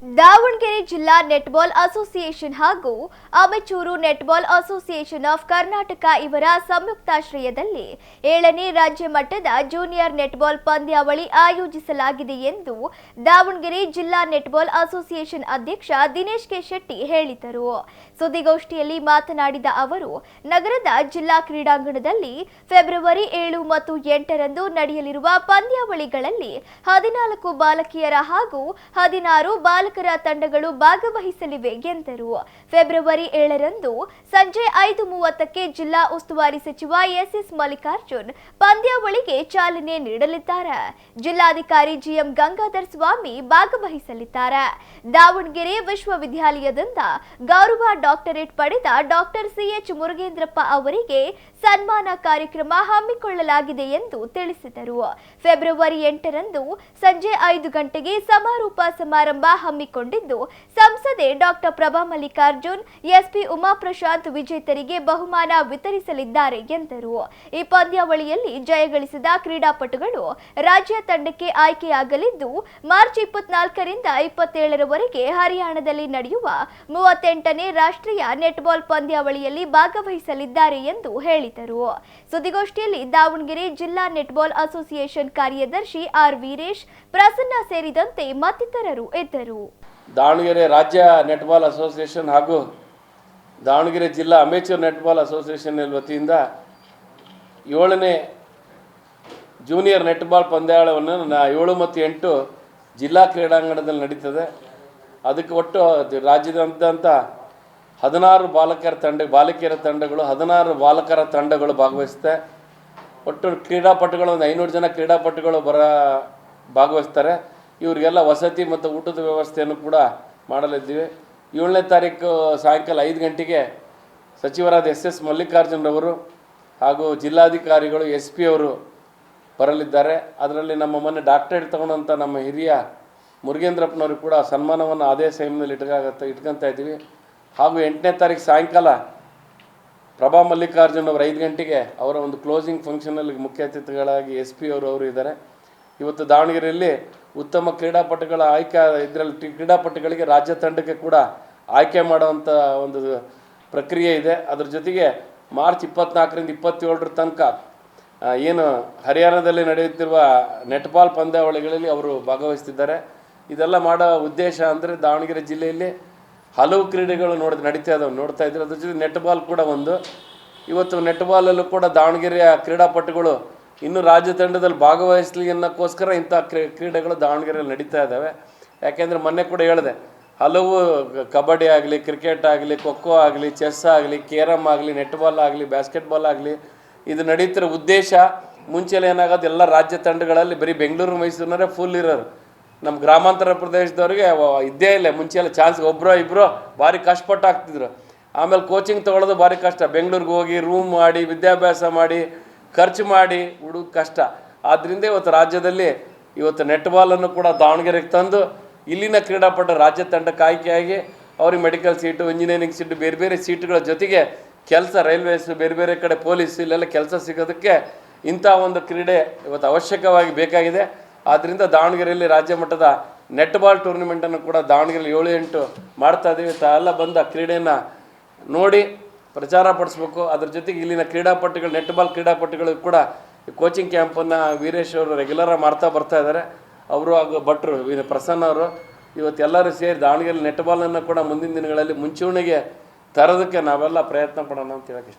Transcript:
ದಾವಣಗೆರೆ ಜಿಲ್ಲಾ netball association ಹಾಗೂ amateur netball association of Karnataka ಇವರ ಸಂಯುಕ್ತಾಶ್ರಯದಲ್ಲಿ 7ನೇ ರಾಜ್ಯ ಮಟ್ಟದ ಜೂನಿಯರ್ ನೆಟ್ಬಾಲ್ ಪಂದ್ಯಾವಳಿ ಆಯೋಜಿಸಲಾಗಿದೆ ಎಂದು ದಾವಣಗೆರೆ ಜಿಲ್ಲಾ ನೆಟ್ಬಾಲ್ ಅಸೋಸಿಯೇಷನ್ ಅಧ್ಯಕ್ಷ ದಿನೇಶ್ ಕೆ ಶೆಟ್ಟಿ ಹೇಳಿದರು. ಸುದ್ದಿಗೋಷ್ಠಿಯಲ್ಲಿ ಮಾತನಾಡಿದ ಅವರು, ನಗರದ ಜಿಲ್ಲಾ ಕ್ರೀಡಾಂಗಣದಲ್ಲಿ ಫೆಬ್ರವರಿ 7 ಮತ್ತು 8ರಂದು ನಡೆಯಲಿರುವ ಪಂದ್ಯಾವಳಿಗಳಲ್ಲಿ 14 ಬಾಲಕಿಯರ ಹಾಗೂ 16 ಬಾಲಕರ ತಂಡಗಳು ಭಾಗವಹಿಸಲಿವೆ ಎಂದರು. ಫೆಬ್ರವರಿ 7ರಂದು ಸಂಜೆ 5:30ಕ್ಕೆ ಜಿಲ್ಲಾ ಉಸ್ತುವಾರಿ ಸಚಿವ ಎಸ್ ಮಲ್ಲಿಕಾರ್ಜುನ್ ಪಂದ್ಯಾವಳಿಗೆ ಚಾಲನೆ ನೀಡಲಿದ್ದಾರೆ. ಜಿಲ್ಲಾಧಿಕಾರಿ ಜಿಎಂ ಗಂಗಾಧರ್ ಸ್ವಾಮಿ ಭಾಗವಹಿಸಲಿದ್ದಾರೆ. ದಾವಣಗೆರೆ ವಿಶ್ವವಿದ್ಯಾಲಯದಿಂದ ಗೌರವ ಡಾಕ್ಟರೇಟ್ ಪಡೆದ ಡಾಕ್ಟರ್ ಸಿಎಚ್ ಮುರುಗೇಂದ್ರಪ್ಪ ಅವರಿಗೆ ಸನ್ಮಾನ ಕಾರ್ಯಕ್ರಮ ಹಮ್ಮಿಕೊಳ್ಳಲಾಗಿದೆ ಎಂದು ತಿಳಿಸಿದರು. ಫೆಬ್ರವರಿ 8ರಂದು ಸಂಜೆ 5 ಗಂಟೆಗೆ ಸಮಾರೋಪ ಸಮಾರಂಭ ಹಮ್ಮಿಕೊಂಡಿದ್ದು, ಸಂಸದೆ ಡಾಕ್ಟರ್ ಪ್ರಭಾ ಮಲ್ಲಿಕಾರ್ಜುನ್, ಎಸ್ಪಿ ಉಮಾಪ್ರಶಾಂತ್ ವಿಜೇತರಿಗೆ ಬಹುಮಾನ ವಿತರಿಸಲಿದ್ದಾರೆ ಎಂದರು. ಈ ಪಂದ್ಯಾವಳಿಯಲ್ಲಿ ಜಯಗಳಿಸಿದ ಕ್ರೀಡಾಪಟುಗಳು ರಾಜ್ಯ ತಂಡಕ್ಕೆ ಆಯ್ಕೆಯಾಗಲಿದ್ದು, ಮಾರ್ಚ್ 24ರಿಂದ 27ರವರೆಗೆ ಹರಿಯಾಣದಲ್ಲಿ ನಡೆಯುವ 38ನೇ ರಾಷ್ಟ್ರೀಯ ನೆಟ್ಬಾಲ್ ಪಂದ್ಯಾವಳಿಯಲ್ಲಿ ಭಾಗವಹಿಸಲಿದ್ದಾರೆ ಎಂದು ಹೇಳಿದರು. ಸುದ್ದಿಗೋಷ್ಠಿಯಲ್ಲಿ ದಾವಣಗೆರೆ ಜಿಲ್ಲಾ ನೆಟ್ಬಾಲ್ ಅಸೋಸಿಯೇಷನ್ ಕಾರ್ಯದರ್ಶಿ ಆರ್ ವೀರೇಶ್, ಪ್ರಸನ್ನ ಸೇರಿದಂತೆ ಮತ್ತಿತರರು ಇದ್ದರು. ದಾವಣಗೆರೆ ರಾಜ್ಯ ನೆಟ್ಬಾಲ್ ಅಸೋಸಿಯೇಷನ್ ಹಾಗೂ ದಾವಣಗೆರೆ ಜಿಲ್ಲಾ ಅಮೇಚೂರ್ ನೆಟ್ಬಾಲ್ ಅಸೋಸಿಯೇಷನ್ ವತಿಯಿಂದ 7ನೇ ಜೂನಿಯರ್ ನೆಟ್ಬಾಲ್ ಪಂದ್ಯಾವಳಿಯನ್ನು 7 ಮತ್ತು 8 ಜಿಲ್ಲಾ ಕ್ರೀಡಾಂಗಣದಲ್ಲಿ ನಡೀತದೆ. ಅದಕ್ಕೆ ಒಟ್ಟು ರಾಜ್ಯದಾದ್ಯಂತ 16 ಬಾಲಕಿಯರ ತಂಡಗಳು 16 ಬಾಲಕರ ತಂಡಗಳು ಭಾಗವಹಿಸುತ್ತೆ. ಒಟ್ಟು ಕ್ರೀಡಾಪಟುಗಳು ಒಂದು 500 ಜನ ಕ್ರೀಡಾಪಟುಗಳು ಭಾಗವಹಿಸ್ತಾರೆ. ಇವರಿಗೆಲ್ಲ ವಸತಿ ಮತ್ತು ಊಟದ ವ್ಯವಸ್ಥೆಯನ್ನು ಕೂಡ ಮಾಡಲಿದ್ದೀವಿ. 7ನೇ ತಾರೀಕು ಸಾಯಂಕಾಲ 5 ಗಂಟೆಗೆ ಸಚಿವರಾದ ಎಸ್ ಮಲ್ಲಿಕಾರ್ಜುನ್ ಹಾಗೂ ಜಿಲ್ಲಾಧಿಕಾರಿಗಳು SP ಅವರು ಬರಲಿದ್ದಾರೆ. ಅದರಲ್ಲಿ ನಮ್ಮ ಮೊನ್ನೆ ಡಾಕ್ಟರೇಟ್ ತಗೊಂಡಂಥ ನಮ್ಮ ಹಿರಿಯ ಮುರುಗೇಂದ್ರಪ್ಪನವರು ಕೂಡ ಸನ್ಮಾನವನ್ನು ಅದೇ ಟೈಮ್ನಲ್ಲಿ ಇಟ್ಕೊತಾ ಇದ್ದೀವಿ. ಹಾಗೂ 8ನೇ ತಾರೀಕು ಸಾಯಂಕಾಲ ಪ್ರಭಾ ಮಲ್ಲಿಕಾರ್ಜುನ್ ಅವರು 5 ಗಂಟೆಗೆ ಅವರ ಒಂದು ಕ್ಲೋಸಿಂಗ್ ಫಂಕ್ಷನಲ್ಲಿ ಮುಖ್ಯ ಅತಿಥಿಗಳಾಗಿ SP ಅವರು ಇದ್ದಾರೆ. ಇವತ್ತು ದಾವಣಗೆರೆಯಲ್ಲಿ ಉತ್ತಮ ಕ್ರೀಡಾಪಟುಗಳ ಆಯ್ಕೆ ಇದರಲ್ಲಿ ಕ್ರೀಡಾಪಟುಗಳಿಗೆ ರಾಜ್ಯ ತಂಡಕ್ಕೆ ಕೂಡ ಆಯ್ಕೆ ಮಾಡುವಂಥ ಒಂದು ಪ್ರಕ್ರಿಯೆ ಇದೆ. ಅದರ ಜೊತೆಗೆ ಮಾರ್ಚ್ 24ರಿಂದ 27ರ ತನಕ ಏನು ಹರಿಯಾಣದಲ್ಲಿ ನಡೆಯುತ್ತಿರುವ ನೆಟ್ಬಾಲ್ ಪಂದ್ಯಾವಳಿಗಳಲ್ಲಿ ಅವರು ಭಾಗವಹಿಸ್ತಿದ್ದಾರೆ. ಇದೆಲ್ಲ ಮಾಡೋ ಉದ್ದೇಶ ಅಂದರೆ ದಾವಣಗೆರೆ ಜಿಲ್ಲೆಯಲ್ಲಿ ಹಲವು ಕ್ರೀಡೆಗಳು ನೋಡ್ತಾ ಇದ್ದಾರೆ. ಅದ್ರ ಜೊತೆ ನೆಟ್ಬಾಲ್ ಕೂಡ ಒಂದು. ಇವತ್ತು ನೆಟ್ಬಾಲಲ್ಲೂ ಕೂಡ ದಾವಣಗೆರೆಯ ಕ್ರೀಡಾಪಟುಗಳು ಇನ್ನೂ ರಾಜ್ಯ ತಂಡದಲ್ಲಿ ಭಾಗವಹಿಸಲಿ ಅನ್ನೋಕ್ಕೋಸ್ಕರ ಇಂಥ ಕ್ರೀಡೆಗಳು ದಾವಣಗೆರೆಯಲ್ಲಿ ನಡೀತಾ ಇದ್ದಾವೆ. ಯಾಕೆಂದರೆ ಮೊನ್ನೆ ಕೂಡ ಹೇಳಿದೆ, ಹಲವು ಕಬಡ್ಡಿ ಆಗಲಿ, ಕ್ರಿಕೆಟ್ ಆಗಲಿ, ಖೋಖೋ ಆಗಲಿ, ಚೆಸ್ ಆಗಲಿ, ಕೇರಮ್ ಆಗಲಿ, ನೆಟ್ಬಾಲ್ ಆಗಲಿ, ಬ್ಯಾಸ್ಕೆಟ್ಬಾಲ್ ಆಗಲಿ, ಇದು ನಡೀತಿರೋ ಉದ್ದೇಶ ಮುಂಚೆಲ್ಲ ಏನಾಗೋದು, ಎಲ್ಲ ರಾಜ್ಯ ತಂಡಗಳಲ್ಲಿ ಬರೀ ಬೆಂಗಳೂರು ಮೈಸೂರಿನವರೇ ಫುಲ್ ಇರೋರು. ನಮ್ಮ ಗ್ರಾಮಾಂತರ ಪ್ರದೇಶದವ್ರಿಗೆ ಇದ್ದೇ ಇಲ್ಲ. ಮುಂಚೆಲ್ಲ ಚಾನ್ಸ್ ಒಬ್ಬರೋ ಇಬ್ಬರು ಭಾರಿ ಕಷ್ಟಪಟ್ಟು ಆಗ್ತಿದ್ರು. ಆಮೇಲೆ ಕೋಚಿಂಗ್ ತೊಗೊಳ್ಳೋದು ಭಾರಿ ಕಷ್ಟ. ಬೆಂಗಳೂರಿಗೆ ಹೋಗಿ ರೂಮ್ ಮಾಡಿ ವಿದ್ಯಾಭ್ಯಾಸ ಮಾಡಿ ಖರ್ಚು ಮಾಡಿ ಹುಡುಗ ಕಷ್ಟ. ಆದ್ದರಿಂದ ಇವತ್ತು ರಾಜ್ಯದಲ್ಲಿ ನೆಟ್ಬಾಲನ್ನು ಕೂಡ ದಾವಣಗೆರೆಗೆ ತಂದು ಇಲ್ಲಿನ ಕ್ರೀಡಾಪಟು ರಾಜ್ಯ ತಂಡಕ್ಕೆ ಆಯ್ಕೆಯಾಗಿ ಅವ್ರಿಗೆ ಮೆಡಿಕಲ್ ಸೀಟು, ಇಂಜಿನಿಯರಿಂಗ್ ಸೀಟು, ಬೇರೆ ಬೇರೆ ಸೀಟುಗಳ ಜೊತೆಗೆ ಕೆಲಸ, ರೈಲ್ವೇಸು, ಬೇರೆ ಬೇರೆ ಕಡೆ ಪೊಲೀಸ್, ಇಲ್ಲೆಲ್ಲ ಕೆಲಸ ಸಿಗೋದಕ್ಕೆ ಇಂಥ ಒಂದು ಕ್ರೀಡೆ ಇವತ್ತು ಅವಶ್ಯಕವಾಗಿ ಬೇಕಾಗಿದೆ. ಆದ್ದರಿಂದ ದಾವಣಗೆರೆಯಲ್ಲಿ ರಾಜ್ಯ ಮಟ್ಟದ ನೆಟ್ಬಾಲ್ ಟೂರ್ನಿಮೆಂಟನ್ನು ಕೂಡ ದಾವಣಗೆರೆಯಲ್ಲಿ 7-8 ಮಾಡ್ತಾ ಇದ್ದೀವಿ. ತಾವೆಲ್ಲ ಬಂದ ಕ್ರೀಡೆಯನ್ನು ನೋಡಿ ಪ್ರಚಾರ ಪಡಿಸ್ಬೇಕು. ಅದ್ರ ಜೊತೆಗೆ ಇಲ್ಲಿನ ನೆಟ್ಬಾಲ್ ಕ್ರೀಡಾಪಟುಗಳು ಕೂಡ ಕೋಚಿಂಗ್ ಕ್ಯಾಂಪನ್ನು ವೀರೇಶ್ ಅವರು ರೆಗ್ಯುಲರಾಗಿ ಬರ್ತಾ ಇದ್ದಾರೆ. ಅವರು ಹಾಗೂ ಭಟ್ರು ಪ್ರಸನ್ನ ಅವರು ಇವತ್ತೆಲ್ಲರೂ ಸೇರಿ ದಾವಣಗೆರೆ ನೆಟ್ಬಾಲನ್ನು ಕೂಡ ಮುಂದಿನ ದಿನಗಳಲ್ಲಿ ಮುಂಚೂಣಿಗೆ ತರೋದಕ್ಕೆ ನಾವೆಲ್ಲ ಪ್ರಯತ್ನ ಪಡೋಣ ಅಂತ ಹೇಳಕ್ಕೆ